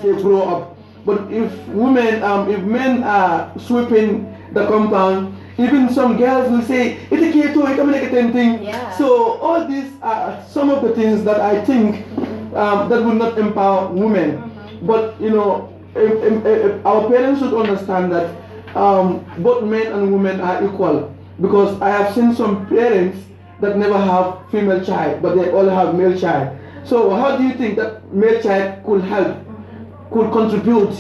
they grow up. But if men are sweeping the compound, even some girls will say, "It's a keto, it's a thing." Yeah. So all these are some of the things that I think that will not empower women. But if our parents should understand that both men and women are equal. Because I have seen some parents that never have female child, but they all have male child. So how do you think that male child could help, could contribute?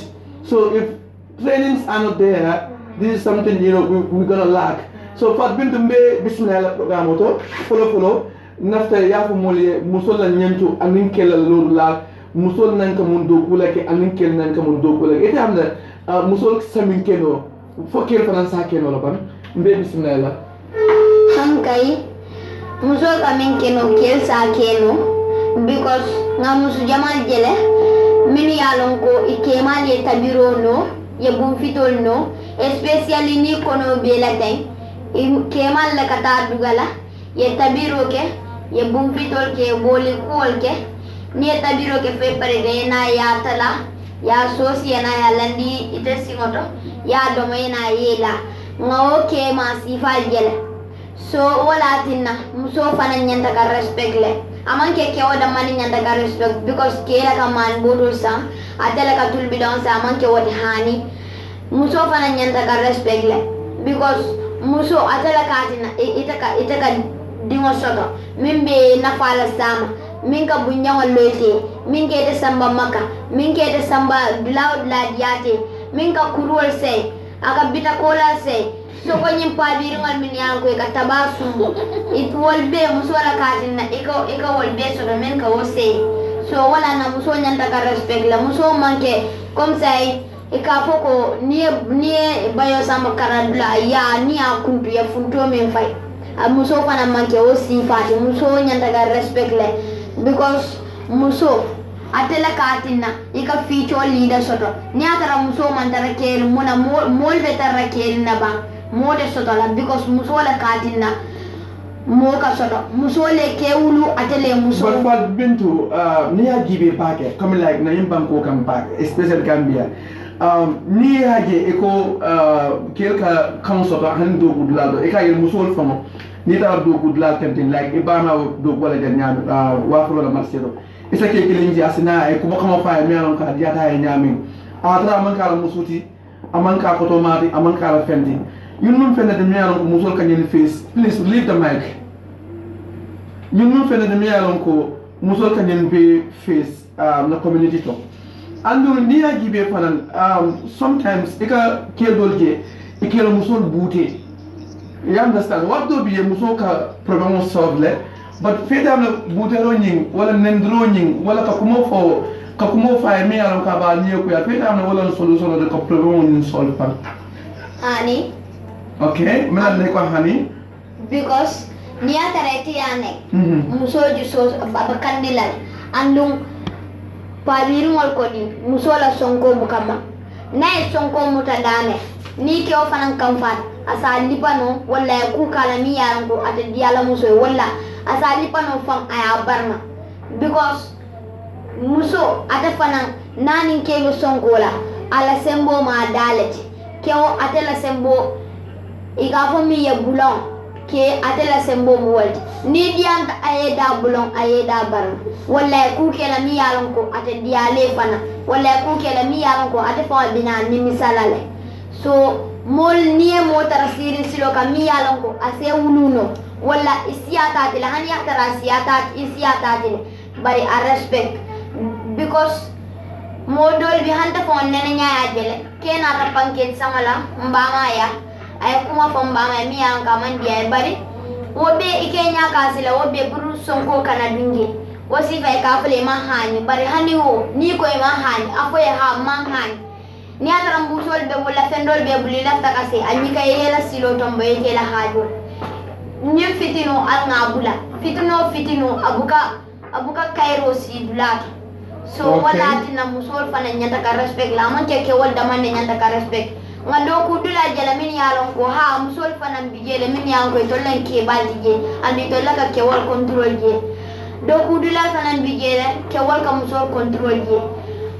So if trainings are not there, this is something we're gonna lack. So Fat Bintou Mbe bismillah programme auto follow nafta ya fo mole musol la nyentu anin kelal lolu la musol nan ka mun do kula ke anin kel nan ka mun do kula ite am na musol samin keno fo kel fanan sa keno la ban mbe bismillah ham kai musol kamin keno kel sa keno because nga musu jamal jele min yalon ko ikemal ye tabiro no ye bum fitol no especially ni kono be la tay kemal la kata dugala ye tabiro ke ye bum fitol ke boli kol ke ni tabiro ke fe pare de na ya tala ya sosi na ya landi ite singoto ya do na yela ngawo ke ma sifal jele so wala tinna muso fana nyanta ka respect le aman ke wada mani nyanta ka respect because ke la ka man bodol sa atela ka tul bidon sa aman ke wadi hani muso fana nyanta ka respect le because muso atela ka tinna ita ka dingo soto mimbe na fala sama min ka bunyango loite min ke de samba maka min ke de samba loud ladiate min ka kurol say aka bita kola say so ko nyim pa biringal min yang ko ka tabasumbo it wol be muso la katina iko wol be so men ka wo say so wala na muso nyanta ka respect la muso manke comme ça ika foko ni bayo sama karadula ya ni akuntu ya funto men fay muso fana manke o sifati muso nyanta ga respect le because muso atela katina ika feature leader soto ni atara muso mantara kel mona mol betara kel na ba mode soto la because muso la katina mo ka soto muso le kewulu atele muso but Fat Bintou ni ya gibe pake comme like na yimban ko kam pake especially Gambia ni haje eko kelka council to hando gudlado e kay musul famo ni ta do gudla temtin like ibama do wala den nyam wa flo la marsedo isa ke kelinji asina e ko kama fa mi alon ka diata e nyamin atra man kala musuti aman ka ko to mati aman kala fendi yun num fende de mi alon ko musul kanyen face please leave the mic yun num fende de mi alon ko musul kanyen be face na community to andu ni ya gibe fanan sometimes ika keldol je ikelo musul bute you understand what do be muso ka problem solve le but feda na bute ro nying wala nendro nying wala ka kumo fa mi alon ka ba ni ko ya feda na wala solution de ka problem ni solve pan hani okay mena ne ko hani because ni atareti ane muso ju so baba kandilal andung pabiringol ko ni muso la sonko bukama na sonko mutadane ni ke o fanan kamfat asa lipano wala ku kala mi yarango ata diala muso wala asa lipano fam aya barma because muso ata fanan nani ke go sonko la ala sembo ma dalati ke o ata la sembo iga fo mi ya bulon ke ata la sembo mo walti ni dianta ayeda bulon ayeda barma wala ku ke la mi yarango ata diale fana wala ku ke la mi yarango ata fa bina ni misalale so mol niye motara siri silo ka mi yalon ko ase wuluno wala isiyata tila hani yaktara isiyata tila bari a respect because modol bi hanta fon nene nyaaya jele kena rapanken samala mbama ya ay kuma fon mbama mi yalon ka man biya bari wobe ikenya ka sila wobe buru sonko kana dinge wasi fa ka fule ma hani bari hani wo ni ko ma hani afo ya ha man hani ni atara mbusol be wala fendol be buli lafta kase anyi kay hela silo tombo yake la hajol ni fitino al ngabula fitino abuka kairo si dulat so wala tina musol fana nyanta ka respect la man ke wal daman nyanta ka respect ngando ku dula jala min yalon ko ha musol fana bijele min yalon ko tollen ke baldi je andi to laka ke wal control je do ku dula fana bijele ke wal ka musol control je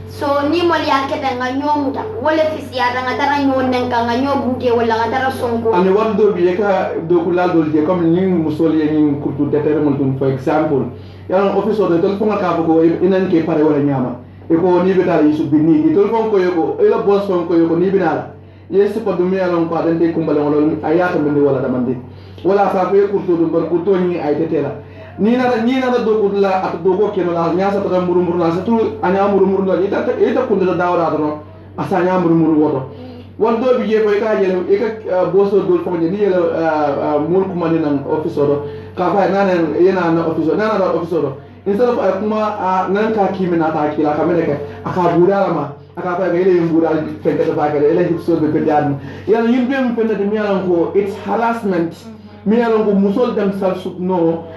so ni mol ya keta nga nyomuta wala fisiyata nga tara nyonen ka nga nyobute wala nga tara sonko ani wando bi ka do ko la dol je comme ni musol ye ni kurtu detere mon dun for example ya office o de telefon ka ko inan ke pare wala nyama e ko ni beta yisu bi ni telefon ko yoko e la boss ko yoko ni binala yes ko dum ya lon ko adante kumbale wala ayata mende wala damande wala fa fe kurtu dum bar kurtu ni ay tetela ni na do ko la ak do ko keno la nya sa ta muru la sa tu anya muru la ita kunda dawra do asa nya muru woto won do bi je ko ka jele e ka boso do ko je ni yela mul kuma ni nan office do ka fa na yana na office na office do instead of kuma nan ka kimina ta kila ka mene ke aka budala ma aka fa ga ile budala fente ta fa ga ile hipso be pedan yana yimbe mu fente de mi ko it's harassment me along musol themselves know,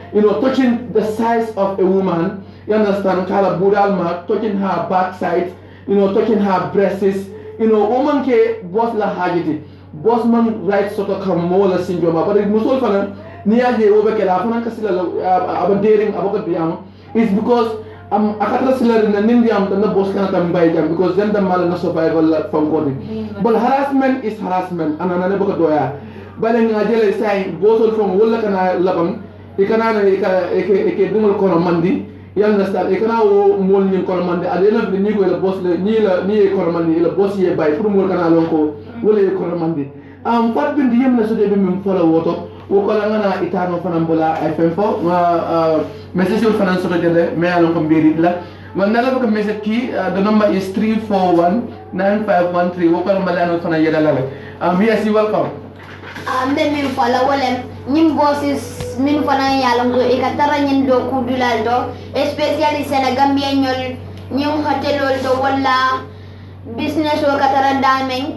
touching the size of a woman, you understand, kala budalma, touching her backside, touching her breasts, woman ke boss la hajiti, boss man right sort of kamola syndrome, but musol fana, niya je obe ke la fana kasila abadering abokat biyam, it's because akatra sila na nindiam na boss kana tambay jam because then the mal na survival from God. But harassment is harassment, anana bokat doya. bale nga jele say bosol fon wala kana labam e kana na e dumul kono mandi yal na star e kana wo mol ni kono mandi adena bi ni ko la boss le ni kono mandi la boss ye bay pour mol kana lon ko wala e kono mandi fat bindi yem na so de bi mum fola woto wo ko la ngana itano fanam bola fm fo message ul fanan so de me alon ko mbiri la man nala ko message ki the number is 341 9513 wo ko la malano fana yeda la yes you welcome ambe min fala wala nim bosses min fana yalongo e katara nyen do kudulal do especially sena gambia nyol nyum hotelol do wala business o katara damen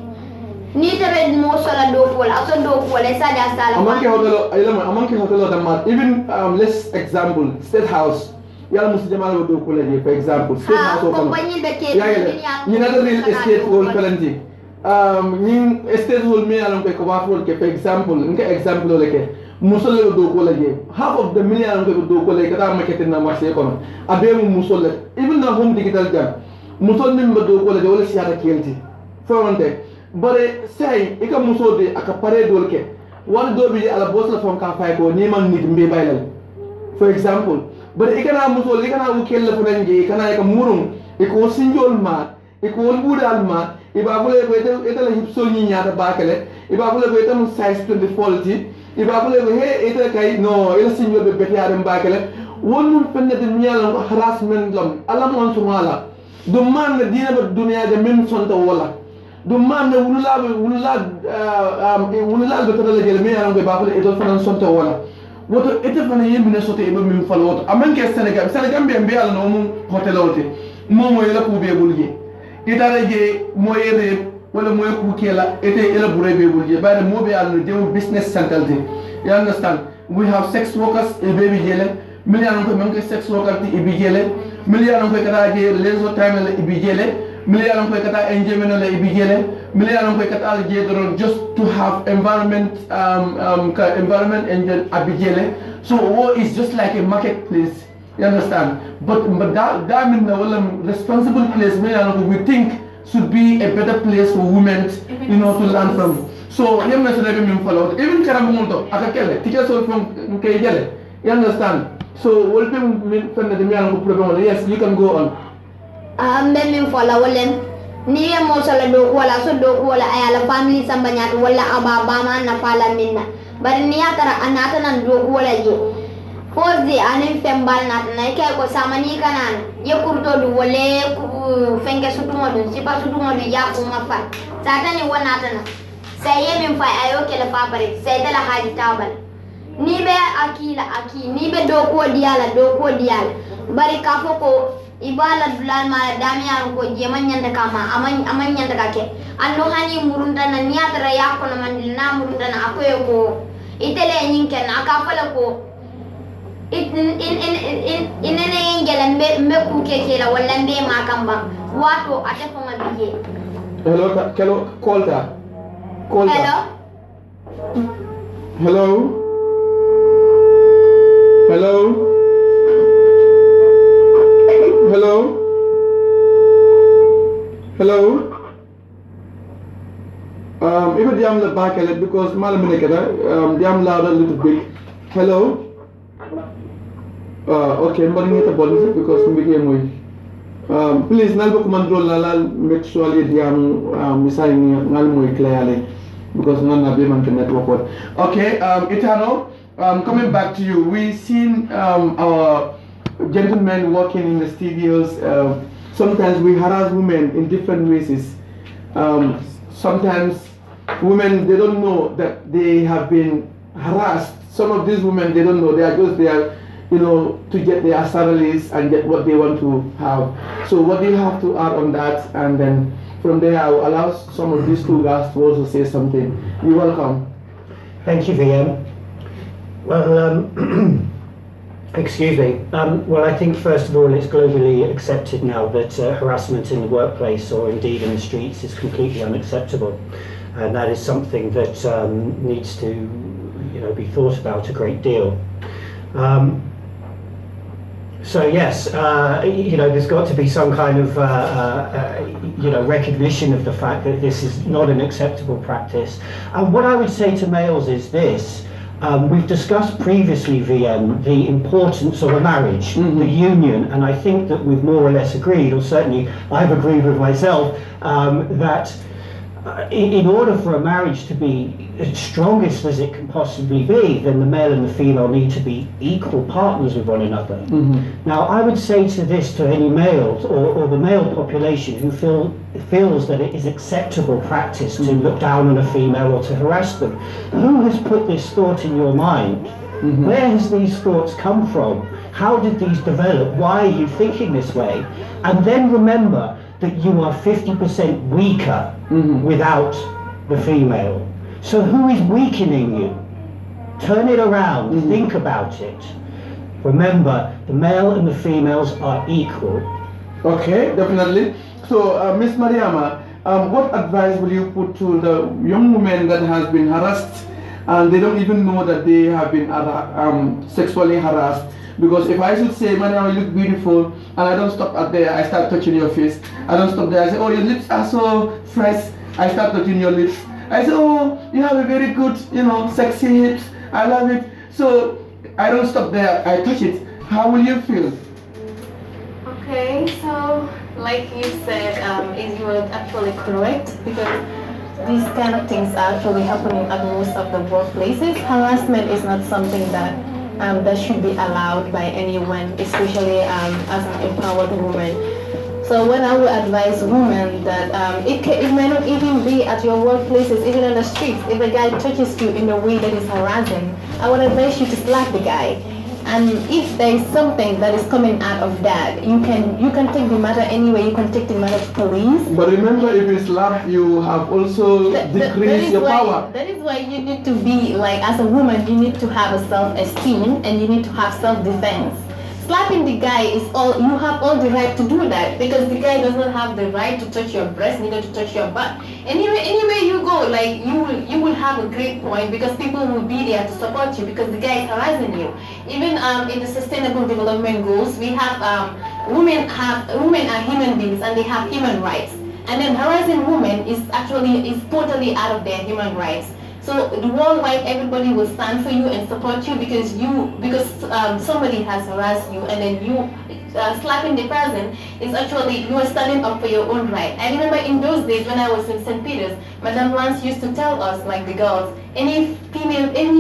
ni tere mo sala do wala so do wala sa da sala amanke hotelo dammat even let's example state house yalla musu jamal do ko le for example state house o ko ni na real estate wol pelanti ñing estate hol mi alon ko wafol ke for example nka example leke musole do ko laje half of the million ko do ko le kata market na marché ko abe mu musole even na home digital jam musol min do ko laje wala siata kelti fawante bare say ika musode aka pare dol ke wala do bi ala boss la fon ka fay ko ni man nit mbe baylal for example bare ikana musole ikana wu kel la fananje ikana ka murum iko sinjol ma iko won budal ma iba fule ko ete la hipso ni nyaata bakale iba fule ko ete size 24 ti iba fule ko he ete kay no ila sinjo be betiare bakale wonun fenne de nyala harassment lam ala mon sumala do man na dina ba dunya de min sonta wala do man na wulula be tala jele mi ala ko ba fule ete fanan sonta wala woto ete fana yembi ne sote iba min fal woto amanke Senegal be ala no mum hotel wote momo yela ko be bulje itara je moyere wala moy ku kela ete ela burebe bulje bare mobe alno dem business central de you understand we have sex workers e baby jele million ko manke sex workers ti ibi jele million ko kata je leso time la ibi jele million ko kata enjoyment la ibi jele million ko kata je don just to have environment environment and abi jele so war is just like a marketplace. You understand? But that means the responsible place we think should be a better place for women, to learn from. So you follow. Even Karamunto, Akakele, teachers from Kajele. You understand? So what yes, you can go on. Then follow them. Niya mo sala do wala so do wala ayala family sambanyat wala ababa na pala minna. But niya tara anata nan do wala je. Forzi anin fembal natana ke ko samani kanan ye kurto du wole fenke sutumo du sipa sutumo du ya ko mafa satani wona tana sai ye min fa ayo ke la fabare sai dala haji tabal ni be aki ni be do ko diala bari ka foko ibala dulal ma damiya ko je manyanda kama amanyanda kake anno hani murunda na niatara ya ko na mandil na murunda na akoyo ko itele nyinken aka fala ko in ngela mbe kuke la wala mbe makamba wato atafuma biye hello kolta hello hello Hello. Even the the back a little because the loud a little bit. Hello. Okay, I'm running it about because we begin with. Please, Nalbo Commandro Lala, make sure the missing Nalmo clearly because none of them can network. Okay, Eternal, coming back to you, we've seen our gentlemen working in the studios. Sometimes we harass women in different ways. Sometimes women, they don't know that they have been harassed. Some of these women, they don't know, they are just there, to get their salaries and get what they want to have. So what do you have to add on that? And then from there, I will allow some of these two guys to also say something. You're welcome. Thank you, VM. Well, excuse me. Well, I think first of all, it's globally accepted now that harassment in the workplace or indeed in the streets is completely unacceptable, and that is something that needs to, be thought about a great deal. So yes, there's got to be some kind of, recognition of the fact that this is not an acceptable practice. And what I would say to males is this. We've discussed previously, VM, the importance of a marriage, the union, and I think that we've more or less agreed, or certainly I've agreed with myself, that in order for a marriage to be as strongest as it can possibly be, then the male and the female need to be equal partners with one another. Now, I would say to any males or the male population who feels that it is acceptable practice to look down on a female or to harass them, who has put this thought in your mind? Where has these thoughts come from? How did these develop? Why are you thinking this way? And then remember that you are 50% weaker without the female. So who is weakening you? Turn it around, think about it. Remember, the male and the females are equal. Okay, definitely. So, Miss Mariama, what advice will you put to the young women that has been harassed and they don't even know that they have been sexually harassed? Because if I should say, Mariama, you look beautiful, and I don't stop at there, I start touching your face. I don't stop there, I say, oh, your lips are so fresh, I start touching your lips. I say, oh, you have a very good, sexy hips, I love it. So I don't stop there, I touch it. How will you feel? Okay, so like you said, you were actually correct, because these kind of things are actually happening at most of the workplaces. Harassment is not something that should be allowed by anyone, especially as an empowered woman. So when I would advise women that it may not even be at your workplaces, even on the streets. If a guy touches you in a way that is harassing, I would advise you to slap the guy. And if there is something that is coming out of that, you can take the matter anyway. You can take the matter to police. But remember, if you slap, you have also decreased your power. That is why you need to be like, as a woman, you need to have a self-esteem and you need to have self-defense. Slapping the guy is you have all the right to do that, because the guy does not have the right to touch your breast, neither to touch your butt. Anywhere you go, like you will have a great point, because people will be there to support you, because the guy is harassing you. Even in the Sustainable Development Goals, we have women are human beings and they have human rights. And then harassing women is totally out of their human rights. So worldwide, everybody will stand for you and support you because somebody has harassed you, and then you slapping the person is actually you are standing up for your own right. I remember in those days when I was in St. Peter's, Madame Lance used to tell us, like the girls, any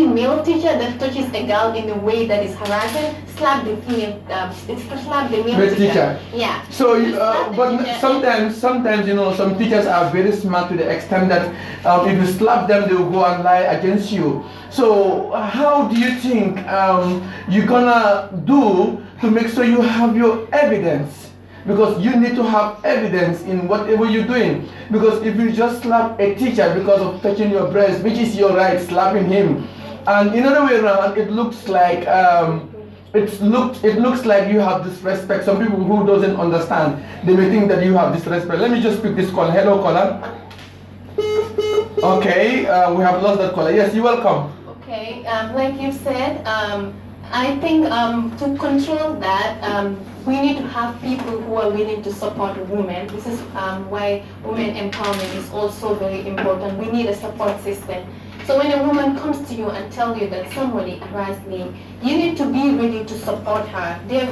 male teacher that touches a girl in a way that is harassing, slap the male teacher. Yeah. So, but sometimes some teachers are very smart to the extent that if you slap them, they will go and lie against you. So, how do you think you're gonna do to make sure you have your evidence? Because you need to have evidence in whatever you're doing. Because if you just slap a teacher because of touching your breast, which is your right, slapping him, and in other way around, it looks like it looks like you have disrespect. Some people who doesn't understand, they may think that you have disrespect. Let me just pick this call. Hello, caller. Okay, we have lost that caller. Yes, you're welcome. Okay, like you said, I think to control that, we need to have people who are willing to support women. This is why women empowerment is also very important. We need a support system. So when a woman comes to you and tells you that somebody harassed me, you need to be ready to support her. They're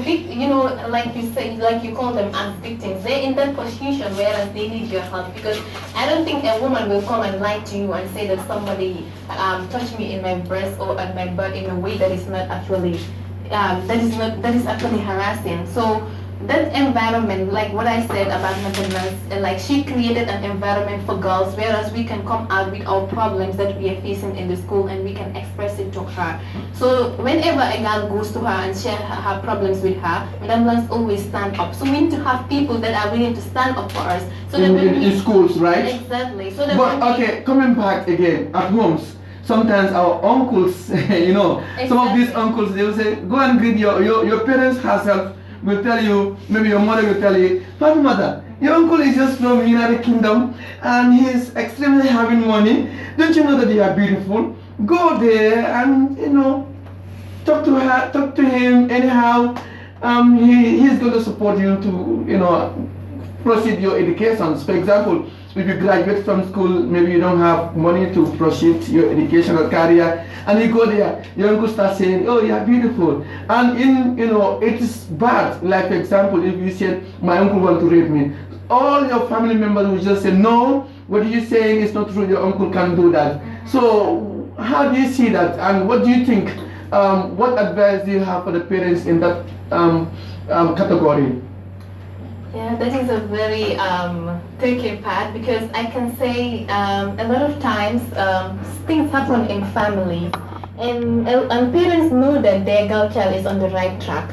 like you say, like you call them as victims. They're in that position whereas they need your help, because I don't think a woman will come and lie to you and say that somebody touched me in my breast or on my butt in a way that is not actually that is actually harassing. So that environment, like what I said about Netherlands, like she created an environment for girls, whereas we can come out with our problems that we are facing in the school and we can express it to her. So whenever a girl goes to her and share her problems with her, Netherlands always stand up. So we need to have people that are willing to stand up for us. So that in schools, right? Exactly. So that But okay, coming back again at homes. Sometimes our uncles, some of these uncles, they will say, go and greet your parents herself. Will tell you, maybe your mother will tell you, mother, your uncle is just from United Kingdom and he's extremely having money. Don't you know that you are beautiful? Go there and talk to her, talk to him anyhow. He's going to support you to proceed your educations. For example, if you graduate from school, maybe you don't have money to proceed your educational career, and you go there, your uncle starts saying, oh, you are beautiful. And it is bad. Like, for example, if you said, my uncle wants to rape me, all your family members will just say, no, what you're saying is not true, your uncle can't do that. So how do you see that, and what do you think, what advice do you have for the parents in that category? Yeah, that is a very tricky part, because I can say a lot of times things happen in families, and parents know that their girl child is on the right track,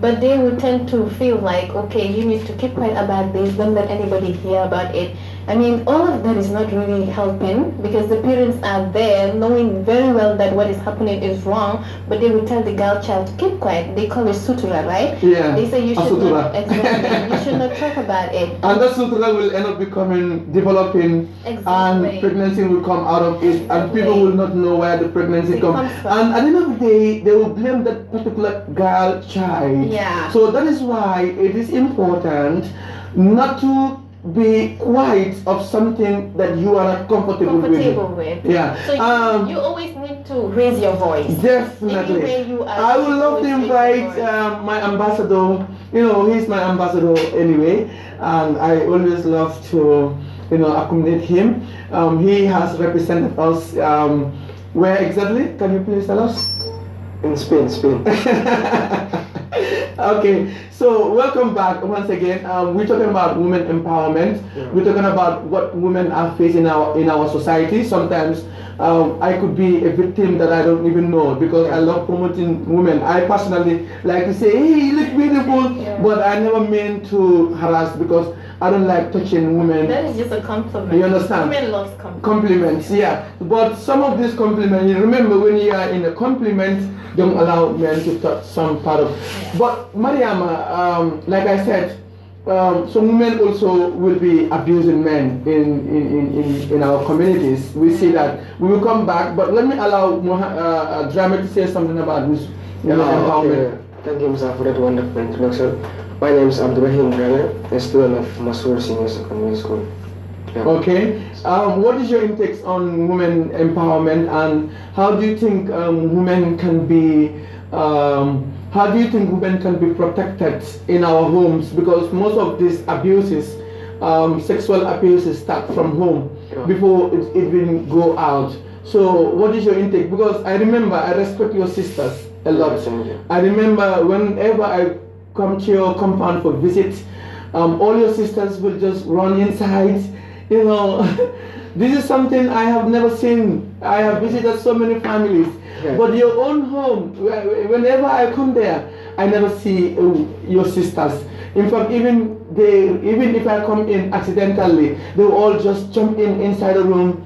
but they will tend to feel like, okay, you need to keep quiet about this, don't let anybody hear about it. I mean, all of that is not really helping, because the parents are there knowing very well that what is happening is wrong, but they will tell the girl child to keep quiet. They call it sutura, right? Yeah. They say you should not, exactly, you should not talk about it. And that sutura will end up developing, Exactly. and pregnancy will come out of it, and Exactly. people will not know where the pregnancy comes from. And at the end of the day, they will blame that particular girl child. Yeah. So that is why it is important not to be quiet of something that you are not comfortable with. Yeah. So you always need to raise your voice. Definitely. Anywhere you are, I would love to invite my ambassador. He's my ambassador anyway, and I always love to accommodate him. He has represented us. Where exactly? Can you please tell us? In Spain. Okay, so welcome back once again. We're talking about women empowerment. Yeah. We're talking about what women are facing in our society. Sometimes I could be a victim that I don't even know, because I love promoting women. I personally like to say, hey, you look beautiful, but I never mean to harass, because I don't like touching women. That is just a compliment. You understand? Women loves compliments. Compliments, yeah. But some of these compliments, you remember when you are in a compliment, don't allow men to touch some part of. Yeah. But Mariama, like I said, some women also will be abusing men in our communities. We see that. We will come back, but let me allow Drama to say something about this women empowerment. Okay. Thank you, Mr. for that wonderful introduction. My name is Abdurrahim Drame, a student of Masur Senior Secondary School. Yeah. Okay. What is your intake on women empowerment, and how do you think women can be protected in our homes? Because most of these abuses, sexual abuses, start from home before it even go out. So what is your intake? Because I remember, I respect your sisters a lot. I remember whenever I come to your compound for visit, all your sisters will just run inside. This is something I have never seen. I have visited so many families, but your own home, whenever I come there, I never see your sisters. In fact, even if I come in accidentally, they will all just jump inside the room,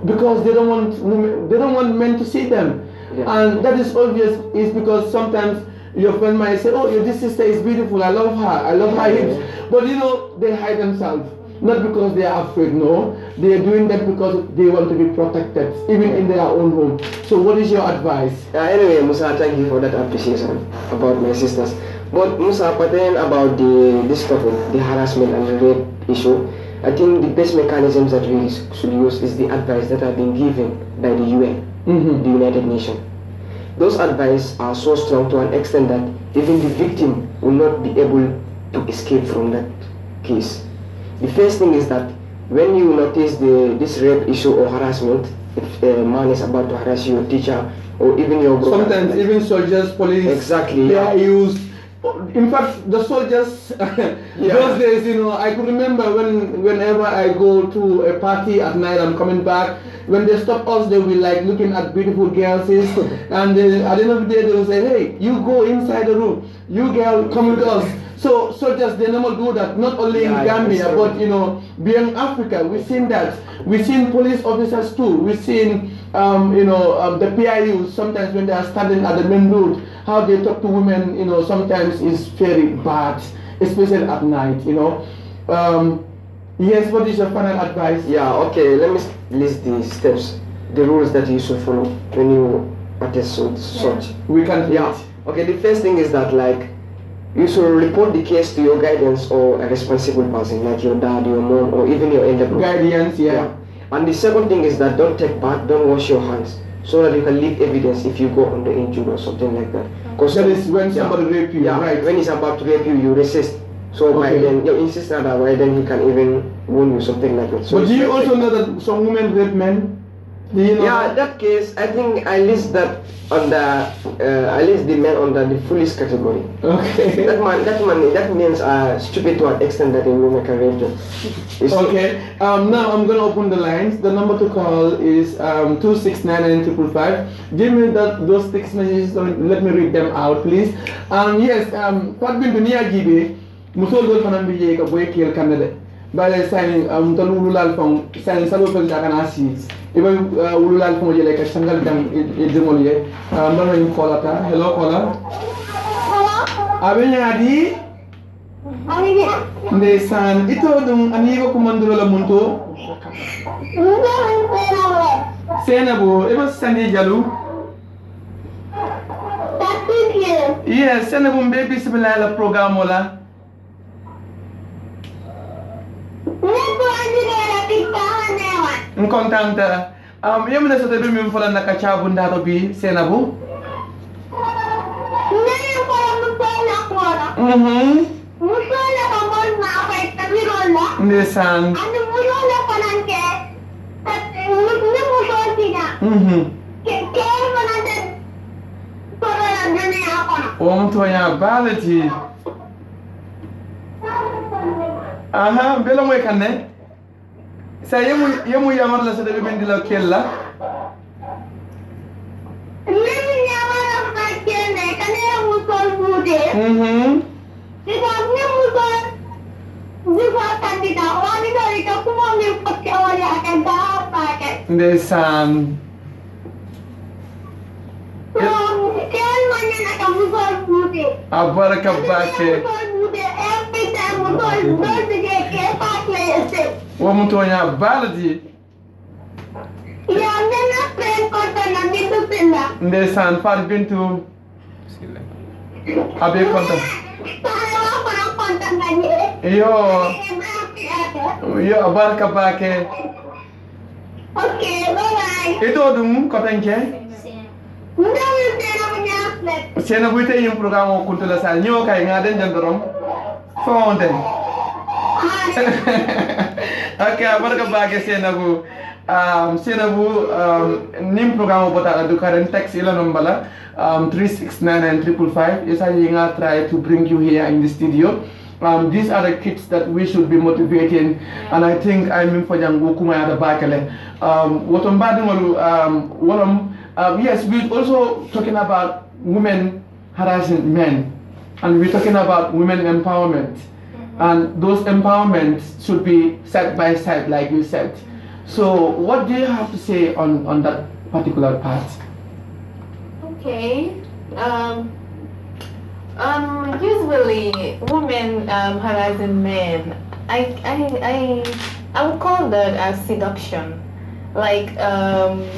because they don't want men to see them. And that is obvious, is because sometimes your friend might say, oh, this sister is beautiful, I love her hips, but they hide themselves. not because they are afraid, no. They are doing that because they want to be protected, even in their own home. So what is your advice? Anyway, Musa, thank you for that appreciation about my sisters. But Musa, pertaining about this topic, the harassment and the rape issue, I think the best mechanisms that we should use is the advice that have been given by the UN, the United Nations. Those advice are so strong to an extent that even the victim will not be able to escape from that case. The first thing is that when you notice this rape issue or harassment, if a man is about to harass your teacher or even your brother. Sometimes even soldiers, police, Exactly, they yeah. are used. In fact, the soldiers, those days, I could remember whenever I go to a party at night, I'm coming back, when they stop us, they will be like looking at beautiful girls, and at the end of the day, they will say, hey, you go inside the room, you girl, come with us. So soldiers, they never do that, not only in Gambia, but beyond Africa, we've seen that. We've seen police officers too. We've seen, the PIUs, sometimes when they are standing at the main road, how they talk to women, sometimes is very bad, especially at night, Yes, what is your final advice? Yeah, okay, let me list the steps, the rules that you should follow when you attest such. We can Okay, the first thing is that you should report the case to your guidance or a responsible person, like your dad, your mom, or even your elder brother. Guardians, yeah. And the second thing is that don't take bath, don't wash your hands, so that you can leave evidence if you go on the injured or something like that. Because that is when somebody rape you, right? When he's about to rape you, you resist. So by then, you insist that way, then he can even wound you, something like that. So but do you also know that some women rape men? Do you know yeah, that case, I think I list that on I list the men under the foolish category. Okay. That means stupid to an extent that a woman can rape them. Okay. Now I'm gonna open the lines. The number to call is 2699 Give me those text messages. Let me read them out, please. Yes. Pat bintu ni ajibe. Musol dol fanan biye ka boy kiel kanade. Bale signing talululal fong signing salo fel dakana si. Iba ululal fong jele ka sangal dam edemol ye. Mbana ñu kolata. Hello caller. Hello? Abenya di ndeysaan ito dum anigo kumanduro la munto Senabu eba sandi jalu yes Senabu mbe bismillah la programme la kontanta yemna soto be min fola naka chabu ndato bi Senabu Musola kamon na kay tabirola. Ndeysaan. Ano musola pananke? Ne musol sina. Kaya panante. Para gani ako. Onto ya balati. Aha, belo moy kanne. Sa yemu yamar la soto be min dilo kella. Nemi yamar la kenne kanera musol bude. Because ne musol before kandida wani dari ka kuma me pakke wali akan da paket. Ndeysaan. Kaya manya na ka musol bude. Abaraka bake. Musol bude every time musol bude ke pakke. Womuto ya balati. Ya nena friend kota na bintu pinda. Ndeysaan Fat Bintu abe konta. Yo abaraka bake. Okay, bye-bye. Ito dum kotanke. Sena buite yim programme ko kuntula sa nyo kay ngaden jandorom. Fonten. Okay, abaraka bake Senabu. Senabu nim programme bota du current text ila nombala 3699 yes I try to bring you here in the studio. These are the kids that we should be motivating, and I think I'm in for Jangu Kumaya Bakale. Yes, we're also talking about women harassing men, and we're talking about women empowerment, and those empowerments should be side by side, like you said. So, what do you have to say on that particular part? Okay. Usually women harassing men I would call that as seduction. Like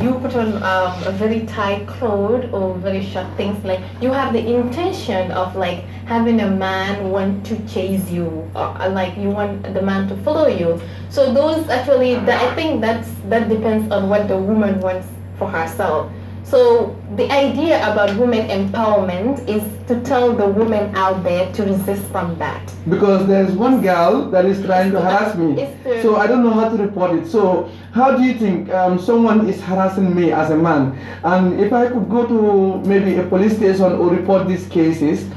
you put on a very tight clothes or very short things. Like you have the intention of like having a man want to chase you, or like you want the man to follow you. So those actually, I think that depends on what the woman wants for herself. So the idea about women empowerment is to tell the women out there to resist from that. Because there's one girl that is trying to harass me, so I don't know how to report it. So how do you think someone is harassing me as a man, and if I could go to maybe a police station or report these cases,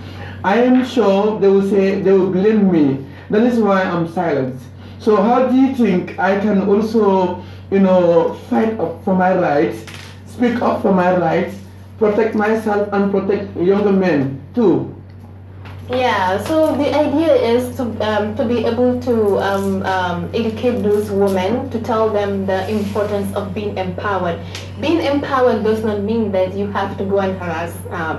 I am sure they will say, they will blame me. That is why I'm silent. So how do you think I can also, fight up for my rights, speak up for my rights, protect myself and protect younger men too? Yeah, so the idea is to be able to educate those women, to tell them the importance of being empowered. Being empowered does not mean that you have to go and harass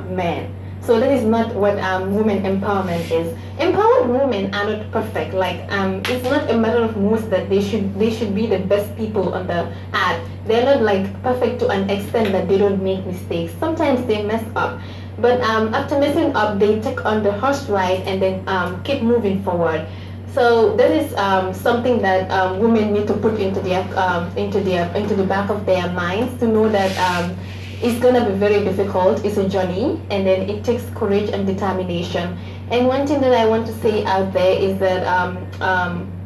men. So that is not what women empowerment is. Empowered women are not perfect. Like it's not a matter of most that they should be the best people on the earth. They're not like perfect to an extent that they don't make mistakes. Sometimes they mess up. But after messing up, they take on the horse ride and then keep moving forward. So that is something that women need to put into the back of their minds, to know that it's gonna be very difficult. It's a journey, and then it takes courage and determination. And one thing that I want to say out there is that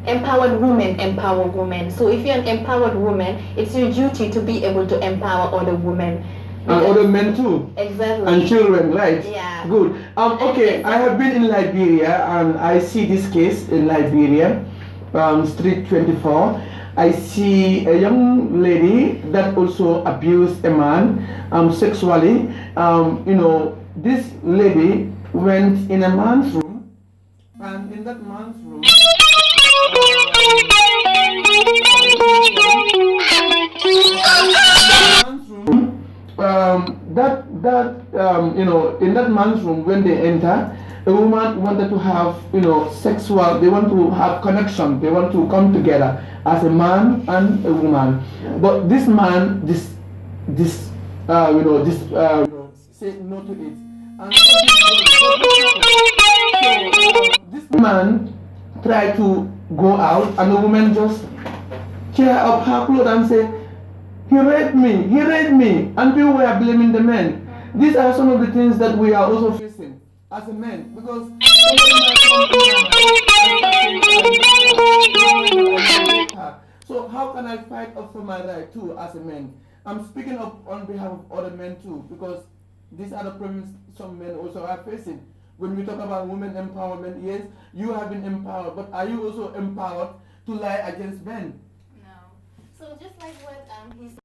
empowered women empower women. So if you're an empowered woman, it's your duty to be able to empower other women. And other men too. Exactly. And children, right? Yeah. Good. Okay, I have been in Liberia and I see this case in Liberia, Street 24. I see a young lady that also abused a man sexually. This lady went in a man's room, and in that man's room, in that man's room, when they enter, a woman wanted to have, sexual, they want to have connection, they want to come together as a man and a woman. But this man, said no to it. And this man tried to go out, and the woman just tear up her clothes and say, he raped me, and people were blaming the men. These are some of the things that we are also facing as a man, because so how can I fight up for my right too as a man? I'm speaking up on behalf of other men too, because these are the problems some men also are facing. When we talk about women empowerment, yes, you have been empowered, but are you also empowered to lie against men? No. So just like what he said.